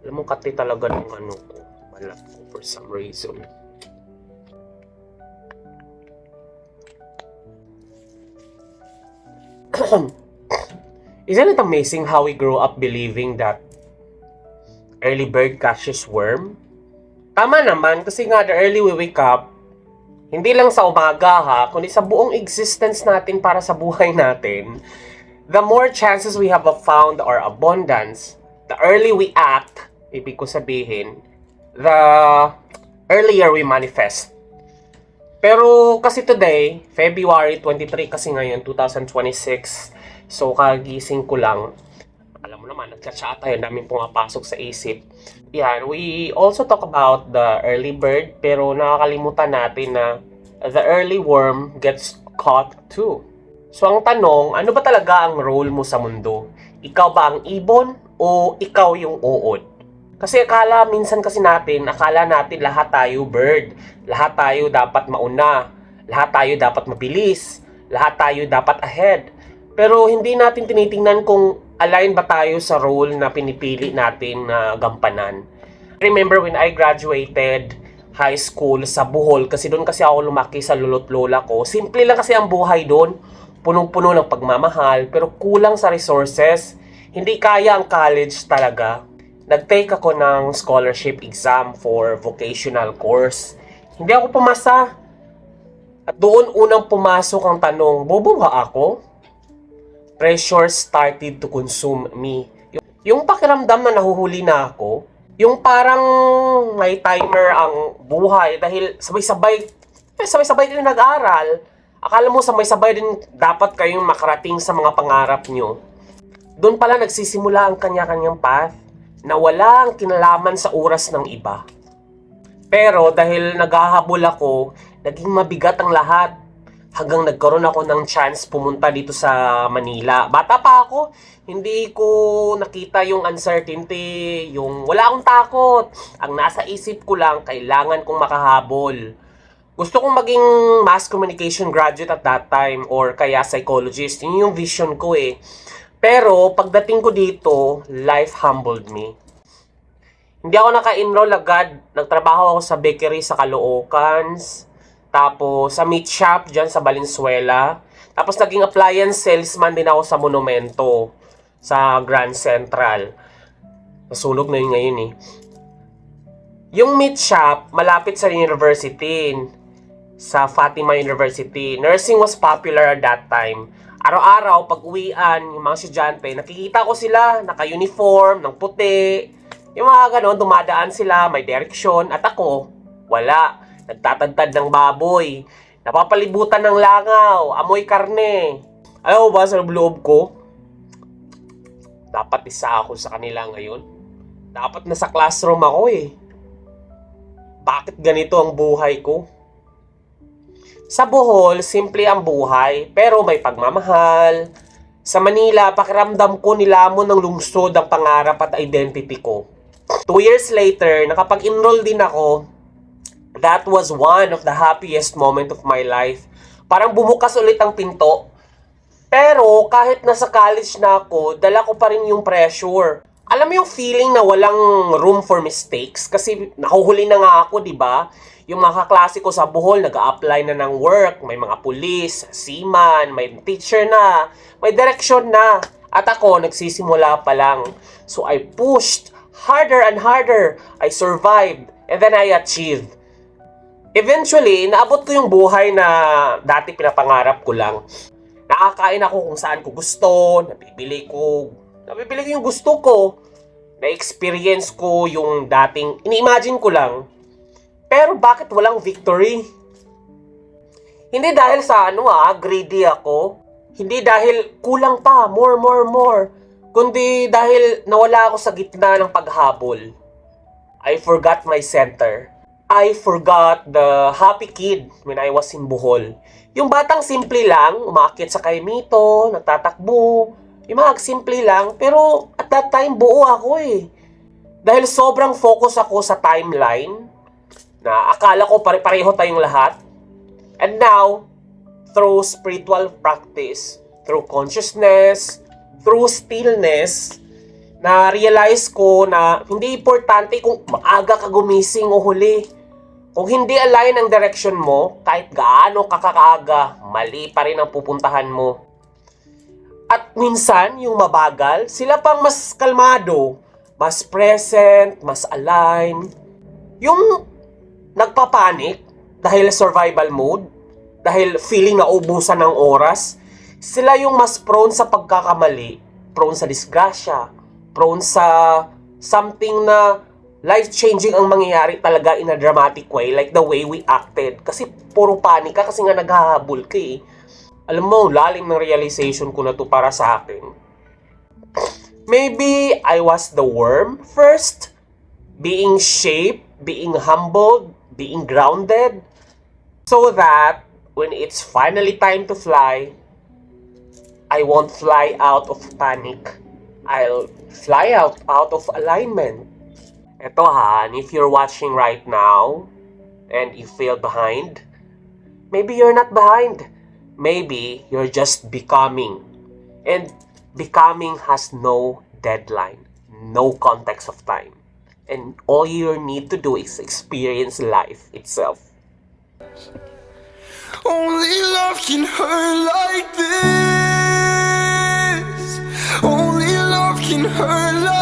Alam mo, kati talaga ng ano ko, balat ko for some reason. Isn't it amazing how we grow up believing that early bird catches worm? Tama naman, kasi nga the early we wake up, hindi lang sa umaga ha, kundi sa buong existence natin para sa buhay natin, the more chances we have of found our abundance, the early we act, ibig ko sabihin, the earlier we manifest. Pero kasi today, February 23 kasi ngayon, 2026, so kagising ko lang, alam mo naman, nagchat-chat tayo, daming pumapasok sa isip. Yan, we also talk about the early bird, pero nakakalimutan natin na the early worm gets caught too. So ang tanong, ano ba talaga ang role mo sa mundo? Ikaw ba ang ibon o ikaw yung uod? Kasi minsan akala natin lahat tayo bird, lahat tayo dapat mauna, lahat tayo dapat mabilis, lahat tayo dapat ahead. Pero hindi natin tinitingnan kung align ba tayo sa role na pinipili natin na gampanan. Remember when I graduated high school sa Bohol, kasi doon kasi ako lumaki sa lolo't lola ko. Simple lang kasi ang buhay doon. Punong-puno ng pagmamahal, pero kulang sa resources. Hindi kaya ang college talaga. Nag-take ako ng scholarship exam for vocational course. Hindi ako pumasa. At doon unang pumasok ang tanong, bobo ba ako? Pressure started to consume me. Yung pakiramdam na nahuhuli na ako, yung parang may timer ang buhay dahil sabay-sabay kayo nag-aral. Akala mo sabay-sabay din dapat kayong makarating sa mga pangarap nyo. Doon pala nagsisimula ang kanya-kanyang path na walang kinalaman sa oras ng iba. Pero dahil naghahabol ako, naging mabigat ang lahat. Hanggang nagkaroon ako ng chance pumunta dito sa Manila. Bata pa ako, hindi ko nakita yung uncertainty, yung wala akong takot. Ang nasa isip ko lang, kailangan kong makahabol. Gusto kong maging mass communication graduate at that time or kaya psychologist. Yun yung vision ko eh. Pero pagdating ko dito, life humbled me. Hindi ako naka-enroll agad. Nagtrabaho ako sa bakery sa Caloocan. Tapos sa meat shop dyan sa Valenzuela. Tapos naging appliance salesman din ako sa Monumento. Sa Grand Central. Nasunog na yun ngayon eh. Yung meat shop, malapit sa university. Sa Fatima University. Nursing was popular at that time. Araw-araw, pag uwian, yung mga estudyante, nakikita ko sila, naka-uniform, ng puti. Yung mga ganon, dumadaan sila, may direksyon. At ako, wala. Nagtatadtad ng baboy. Napapalibutan ng langaw. Amoy karne. Ayaw ba sa loob ko? Dapat isa ako sa kanila ngayon. Dapat nasa classroom ako eh. Bakit ganito ang buhay ko? Sa Bohol, simple ang buhay, pero may pagmamahal. Sa Manila, pakiramdam ko nilamon ng lungsod ang pangarap at identity ko. 2 years later, nakapag-enroll din ako. That was one of the happiest moment of my life. Parang bumukas ulit ang pinto. Pero kahit nasa college na ako, dala ko pa rin yung pressure. Alam mo yung feeling na walang room for mistakes? Kasi nahuhuli na nga ako, di ba? Yung mga kaklase ko sa Bohol, nag-a-apply na ng work. May mga pulis, seaman, may teacher na, may direksyon na. At ako, nagsisimula pa lang. So I pushed harder and harder. I survived. And then I achieved. Eventually, naabot ko yung buhay na dati pinapangarap ko lang. Nakakain ako kung saan ko gusto, nabibili ko yung gusto ko. Na-experience ko yung dating, ini-imagine ko lang. Pero bakit walang victory? Hindi dahil sa greedy ako. Hindi dahil kulang pa, more. Kundi dahil nawala ako sa gitna ng paghabol. I forgot my center. I forgot the happy kid when I was in Bohol. Yung batang simple lang, umaakit sa kaimito, nagtatakbo. Yung mga simple lang, pero at that time buo ako eh. Dahil sobrang focus ako sa timeline, na akala ko pare-pareho tayong lahat. And now, through spiritual practice, through consciousness, through stillness, Na-realize ko na hindi importante kung maaga ka gumising o huli. Kung hindi align ang direction mo, kahit gaano kakaaga, mali pa rin ang pupuntahan mo. At minsan, yung mabagal, sila pang mas kalmado, mas present, mas align. Yung nagpapanik dahil survival mode, dahil feeling na ubusan ng oras, sila yung mas prone sa pagkakamali, prone sa disgrasya, prone sa something na life-changing ang mangyayari talaga in a dramatic way, like the way we acted. Kasi puro panika kasi nga naghahabol ka eh. Alam mo, lalim ng realization ko na to para sa akin. Maybe I was the worm first, being shaped, being humbled, being grounded, so that when it's finally time to fly, I won't fly out of panic. I'll fly out of alignment. Eto ha, and if you're watching right now and you feel behind, maybe you're not behind. Maybe you're just becoming. And becoming has no deadline, no context of time. And all you need to do is experience life itself. Only love can hurt like this. Only love can hurt like